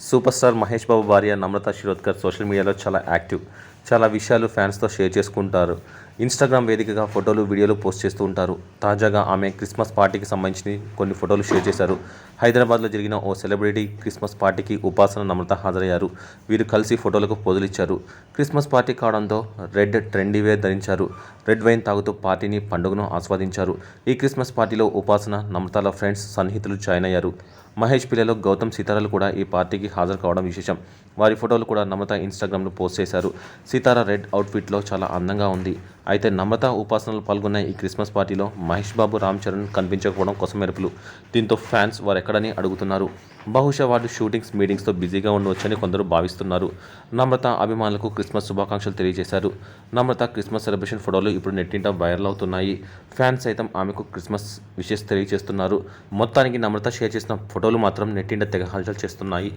Super star Mahesh Babu భార్య నమ్రత Shirodkar social మీడియాలో చాలా యాక్టివ్. చాలా విషయాలు ఫ్యాన్స్తో షేర్ చేసుకుంటారు. ఇన్స్టాగ్రామ్ వేదికగా ఫోటోలు, వీడియోలు పోస్ట్ చేస్తూ ఉంటారు. తాజాగా ఆమె క్రిస్మస్ పార్టీకి సంబంధించి కొన్ని ఫోటోలు షేర్ చేశారు. హైదరాబాద్లో జరిగిన ఓ సెలబ్రిటీ క్రిస్మస్ పార్టీకి ఉపాసన, నమ్రత హాజరయ్యారు. వీరు కలిసి ఫోటోలకు పోజులు ఇచ్చారు. క్రిస్మస్ పార్టీ కావడంతో రెడ్ ట్రెండీ వేర్ ధరించారు. రెడ్ వైన్ తాగుతూ పార్టీని, పండుగను ఆస్వాదించారు. ఈ క్రిస్మస్ పార్టీలో ఉపాసన, నమ్రతల ఫ్రెండ్స్, సన్నిహితులు జాయిన్ అయ్యారు. మహేష్ పిల్లలు గౌతమ్, సీతారాలు కూడా ఈ పార్టీకి హాజరు కావడం విశేషం. వారి ఫోటోలు కూడా నమ్రత ఇన్స్టాగ్రామ్లో పోస్ట్ చేశారు. సీతార రెడ్ అవుట్ఫిట్లో చాలా అందంగా ఉంది. అయితే నమ్రత, ఉపాసనలు పాల్గొన్న ఈ క్రిస్మస్ పార్టీలో మహేష్ బాబు, రామ్ చరణ్ కనిపించకపోవడం కోసం మెరుపులు. దీంతో ఫ్యాన్స్ వారెక్కడని అడుగుతున్నారు. బహుశా వారు షూటింగ్స్, మీటింగ్స్తో బిజీగా ఉండవచ్చని కొందరు భావిస్తున్నారు. నమ్రత అభిమానులకు క్రిస్మస్ శుభాకాంక్షలు తెలియజేశారు. నమ్రత క్రిస్మస్ సెలబ్రేషన్ ఫోటోలు ఇప్పుడు నెట్టింట వైరల్ అవుతున్నాయి. ఫ్యాన్స్ సైతం ఆమెకు క్రిస్మస్ విషెస్ తెలియజేస్తున్నారు. మొత్తానికి నమ్రత షేర్ చేసిన ఫోటోలు మాత్రం నెట్టింట తెగ హల్చల్ చేస్తున్నాయి.